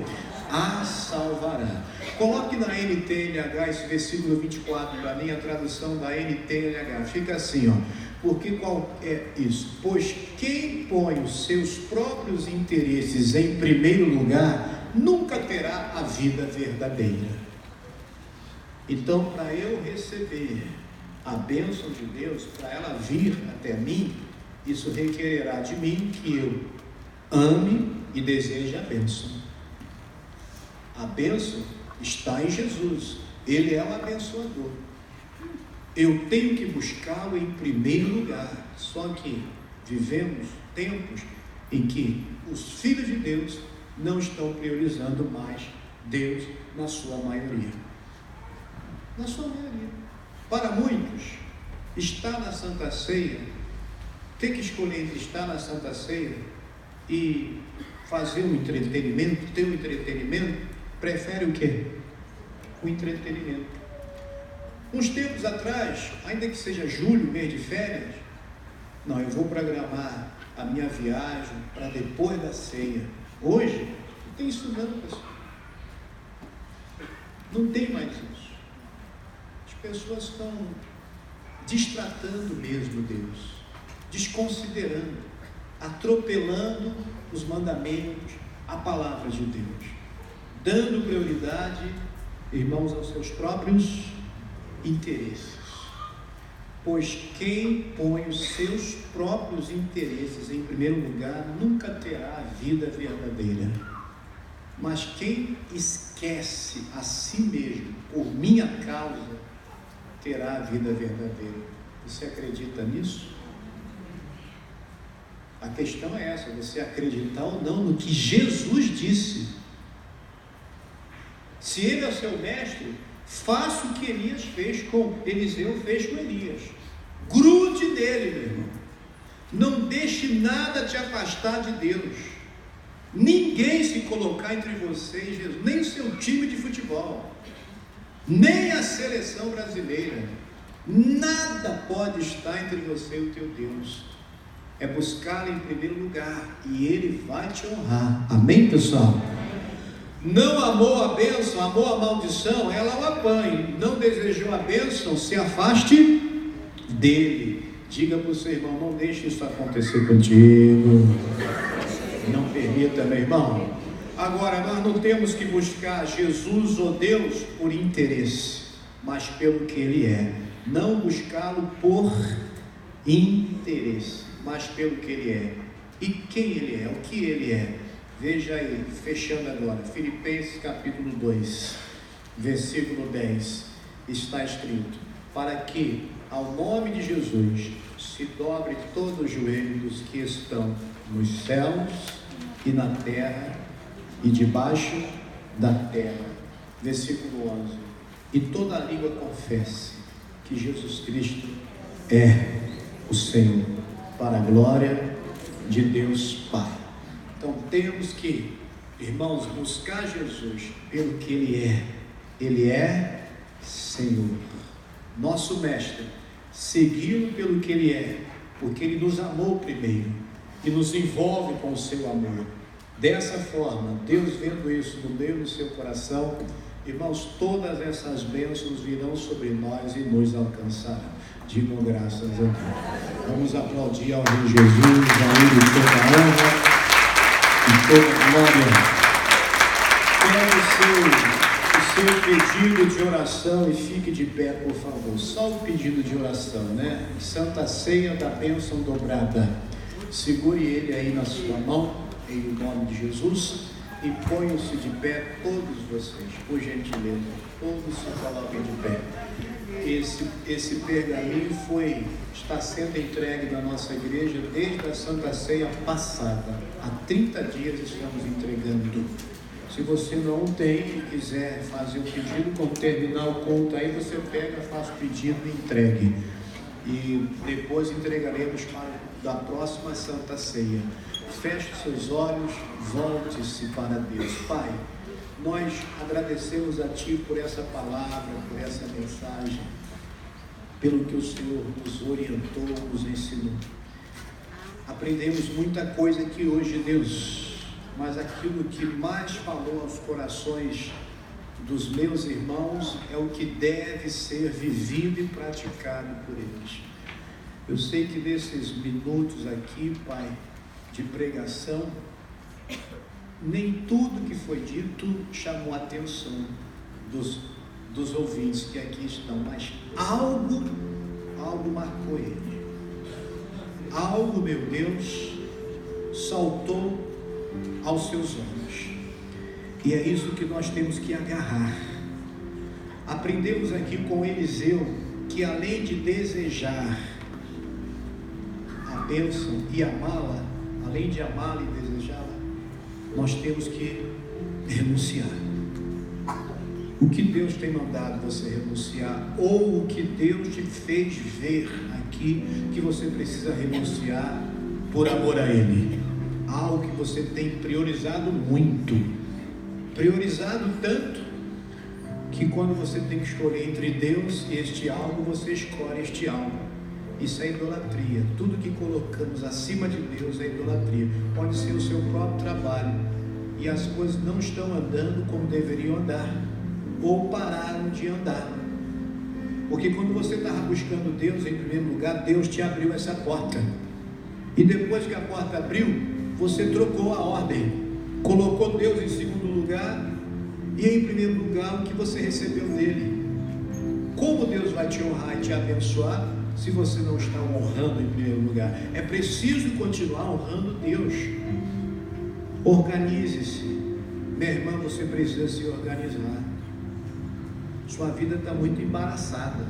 A salvará. Coloque na NTLH esse versículo 24, para mim, a tradução da NTLH. Fica assim, ó. Porque qual é isso? Pois quem põe os seus próprios interesses em primeiro lugar, nunca terá a vida verdadeira. Então, para eu receber a bênção de Deus, para ela vir até mim, isso requererá de mim que eu ame e deseje a bênção. A bênção está em Jesus, Ele é o abençoador. Eu tenho que buscá-lo em primeiro lugar. Só que vivemos tempos em que os filhos de Deus não estão priorizando mais Deus na sua maioria. Na sua maioria. Para muitos, estar na Santa Ceia, ter que escolher entre estar na Santa Ceia e fazer um entretenimento, ter um entretenimento, prefere o quê? O entretenimento. Uns tempos atrás, ainda que seja julho, mês de férias, não, eu vou programar a minha viagem para depois da ceia. Hoje, não tem isso não, pessoal. Não tem mais isso. Pessoas estão destratando mesmo Deus, desconsiderando, atropelando os mandamentos, a palavra de Deus, dando prioridade, irmãos, aos seus próprios interesses. Pois quem põe os seus próprios interesses em primeiro lugar, nunca terá a vida verdadeira. Mas quem esquece a si mesmo por minha causa, terá a vida verdadeira. Você acredita nisso? A questão é essa, você acreditar ou não no que Jesus disse. Se ele é o seu mestre, faça o que Elias fez com Eliseu, fez com Elias. Grude nele, meu irmão. Não deixe nada te afastar de Deus. Ninguém se colocar entre você e Jesus, nem o seu time de futebol, nem a seleção brasileira, nada pode estar entre você e o teu Deus. É buscá-lo em primeiro lugar e Ele vai te honrar. Amém, pessoal? Não amou a bênção, amou a maldição, ela o apanhe. Não desejou a bênção, se afaste dele. Diga para o seu irmão, não deixe isso acontecer contigo. Não permita, meu irmão. Agora, nós não temos que buscar Jesus ou Deus por interesse, mas pelo que Ele é. Não buscá-lo por interesse, mas pelo que Ele é. E quem Ele é, o que Ele é. Veja aí, fechando agora, Filipenses capítulo 2, versículo 10, está escrito: para que ao nome de Jesus se dobre todo o joelho dos que estão nos céus e na terra e debaixo da terra. Versículo 11: e toda a língua confesse que Jesus Cristo é o Senhor, para a glória de Deus Pai. Então temos que, irmãos, buscar Jesus pelo que Ele é. Ele é Senhor, nosso mestre. Segui-lo pelo que Ele é, porque Ele nos amou primeiro e nos envolve com o seu amor. Dessa forma, Deus vendo isso no meio do seu coração, irmãos, todas essas bênçãos virão sobre nós e nos alcançarão. Digam graças a Deus. Vamos aplaudir ao Rei Jesus, a Ele toda a honra. e toda glória. Pega o seu pedido de oração e fique de pé, por favor. Só o pedido de oração, né? Santa Ceia da Bênção Dobrada. Segure ele aí na sua mão, em nome de Jesus, e ponham-se de pé todos vocês, por gentileza. Todos se coloquem de pé. Esse pergaminho está sendo entregue na nossa igreja desde a Santa Ceia passada. Há 30 dias estamos entregando. Se você não tem e quiser fazer o pedido, quando terminar o culto aí, você pega, faz o pedido e entregue. E depois entregaremos da próxima Santa Ceia. Feche seus olhos, volte-se para Deus. Pai, nós agradecemos a Ti por essa palavra, por essa mensagem, pelo que o Senhor nos orientou, nos ensinou. Aprendemos muita coisa aqui hoje, Deus, mas aquilo que mais falou aos corações dos meus irmãos é o que deve ser vivido e praticado por eles. Eu sei que nesses minutos aqui, Pai, de pregação, nem tudo que foi dito chamou a atenção dos ouvintes que aqui estão, mas algo marcou ele. Algo, meu Deus, saltou aos seus olhos. E é isso que nós temos que agarrar. Aprendemos aqui com Eliseu que, além de desejar a bênção e amá-la, além de amá-la e desejá-la, nós temos que renunciar. O que Deus tem mandado você renunciar, ou o que Deus te fez ver aqui, que você precisa renunciar por amor a Ele. Algo que você tem priorizado muito, priorizado tanto, que quando você tem que escolher entre Deus e este algo, você escolhe este algo. Isso é idolatria. Tudo que colocamos acima de Deus é idolatria. Pode ser o seu próprio trabalho, e as coisas não estão andando como deveriam andar, ou pararam de andar, porque quando você estava buscando Deus em primeiro lugar, Deus te abriu essa porta, e depois que a porta abriu, você trocou a ordem, colocou Deus em segundo lugar, e em primeiro lugar o que você recebeu dele. Como Deus vai te honrar e te abençoar se você não está honrando em primeiro lugar? É preciso continuar honrando Deus. Organize-se. Minha irmã, você precisa se organizar. Sua vida está muito embaraçada.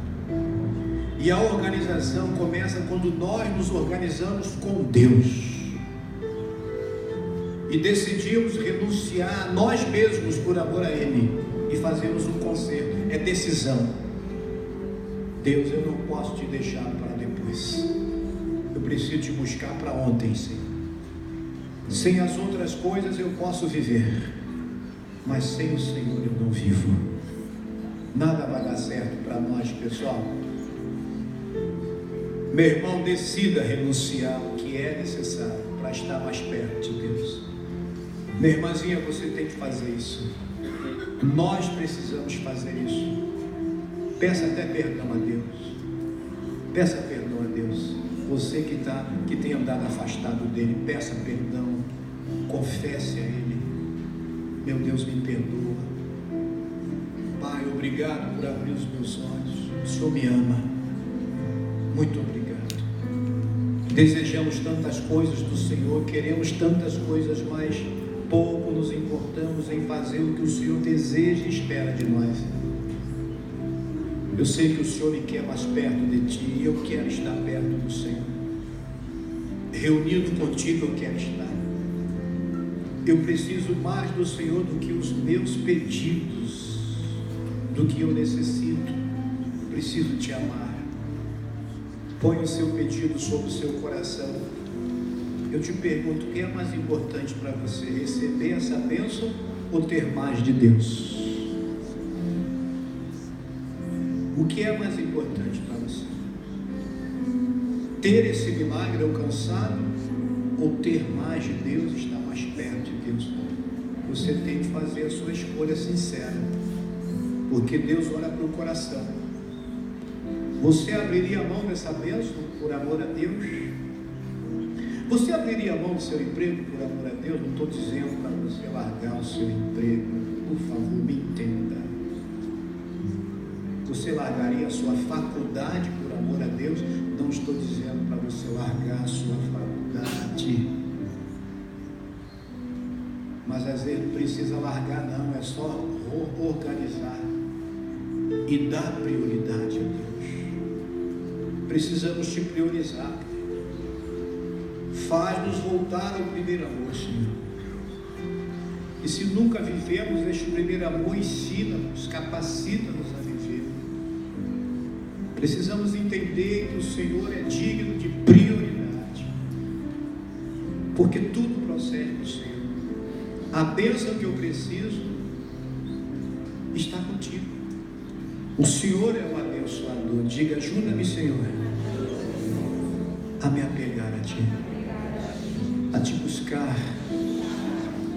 E a organização começa quando nós nos organizamos com Deus e decidimos renunciar a nós mesmos por amor a Ele e fazemos um concerto. É decisão. Deus, eu não posso te deixar para depois. Eu preciso te buscar para ontem, Senhor. Sem as outras coisas eu posso viver, mas sem o Senhor eu não vivo. Nada vai dar certo para nós, pessoal. Meu irmão, decida renunciar o que é necessário para estar mais perto de Deus. Minha irmãzinha, você tem que fazer isso. Nós precisamos fazer isso. Peça até perdão a Deus. Peça perdão a Deus. Você que tem andado afastado dele, peça perdão. Confesse a Ele. Meu Deus, me perdoa. Pai, obrigado por abrir os meus olhos. O Senhor me ama. Muito obrigado. Desejamos tantas coisas do Senhor, queremos tantas coisas, mas pouco nos importamos em fazer o que o Senhor deseja e espera de nós. Eu sei que o Senhor me quer mais perto de Ti, e eu quero estar perto do Senhor. Reunido contigo eu quero estar. Eu preciso mais do Senhor do que os meus pedidos, do que eu necessito. Eu preciso Te amar. Põe o seu pedido sobre o seu coração. Eu te pergunto, o que é mais importante para você? Receber essa bênção ou ter mais de Deus? O que é mais importante para você? Ter esse milagre alcançado ou ter mais de Deus, estar mais perto de Deus? Você tem que fazer a sua escolha sincera, porque Deus olha para o coração. Você abriria a mão dessa bênção por amor a Deus? Você abriria a mão do seu emprego por amor a Deus? Não estou dizendo para você largar o seu emprego. Por favor, me entenda. Você largaria a sua faculdade por amor a Deus? Não estou dizendo para você largar a sua faculdade. Mas às vezes não precisa largar não, é só organizar e dar prioridade a Deus. Precisamos te priorizar. Faz-nos voltar ao primeiro amor, Senhor. E se nunca vivemos este primeiro amor, ensina-nos, capacita-nos a viver. Precisamos entender que o Senhor é digno de prioridade, porque tudo procede do Senhor. A bênção que eu preciso está contigo. O Senhor é o abençoador. Diga: ajuda-me, Senhor, a me apegar a Ti, a Te buscar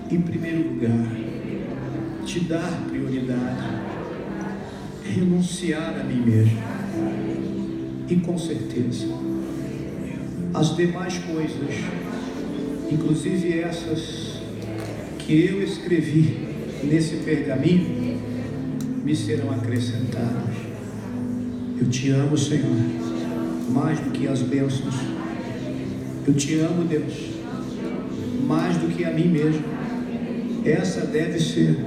em primeiro lugar, Te dar prioridade, renunciar a mim mesmo. E com certeza as demais coisas, inclusive essas que eu escrevi nesse pergaminho, me serão acrescentadas. Eu te amo, Senhor, mais do que as bênçãos. Eu te amo, Deus, mais do que a mim mesmo. Essa deve ser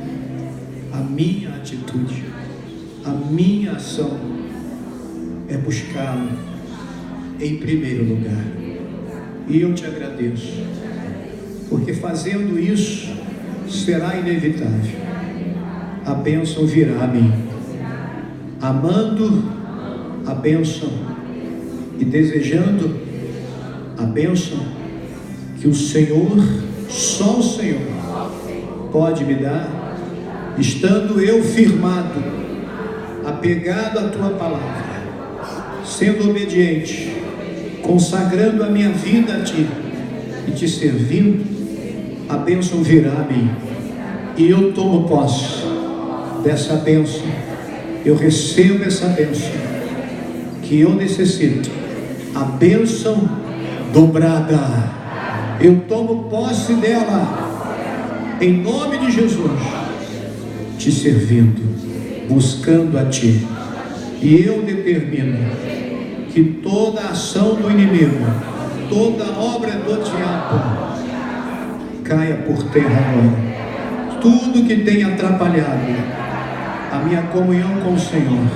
a minha atitude, a minha ação é buscá-lo em primeiro lugar. E eu te agradeço, porque fazendo isso será inevitável. A bênção virá a mim. Amando a bênção e desejando a bênção que o Senhor, só o Senhor, pode me dar, estando eu firmado, apegado à Tua palavra, sendo obediente, consagrando a minha vida a Ti e Te servindo, a bênção virá a mim. E eu tomo posse dessa bênção. Eu recebo essa bênção que eu necessito, a bênção dobrada. Eu tomo posse dela em nome de Jesus, te servindo, buscando a Ti. E eu determino que toda ação do inimigo, toda obra do diabo caia por terra agora. Tudo que tem atrapalhado a minha comunhão com o Senhor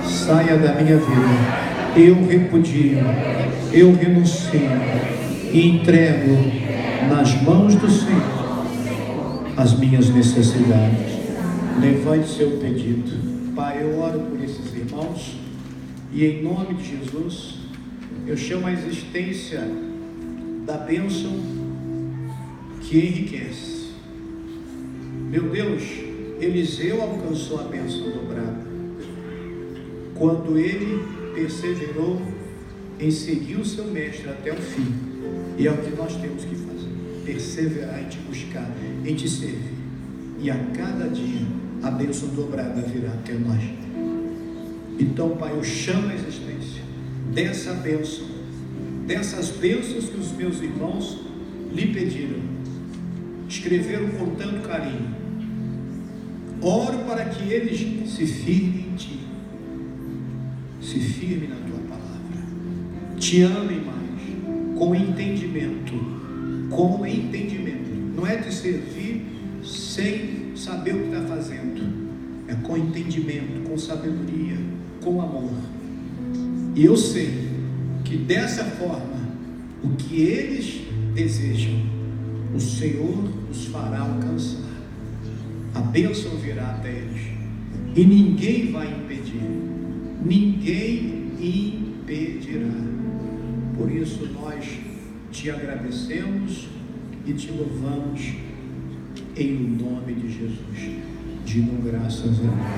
saia da minha vida. Eu repudio, eu renuncio e entrego nas mãos do Senhor as minhas necessidades. Levante seu pedido. Pai, eu oro por esses irmãos e em nome de Jesus eu chamo a existência da bênção que enriquece. Meu Deus, Eliseu alcançou a bênção dobrada quando ele perseverou em seguir o seu mestre até o fim. E é o que nós temos que fazer: perseverar em te buscar, em te servir. E a cada dia a bênção dobrada virá até nós. Então, Pai, eu chamo a existência dessa bênção, dessas bênçãos que os meus irmãos lhe pediram, escreveram com tanto carinho. Oro para que eles se firmem em Ti, se firmem na Tua palavra, Te amem mais, com entendimento, não é de servir sem saber o que está fazendo, é com entendimento, com sabedoria, com amor. E eu sei que dessa forma, o que eles desejam, o Senhor os fará alcançar. A bênção virá até eles e ninguém vai impedir, ninguém impedirá. Por isso nós te agradecemos e te louvamos em nome de Jesus. Digam graças a Deus.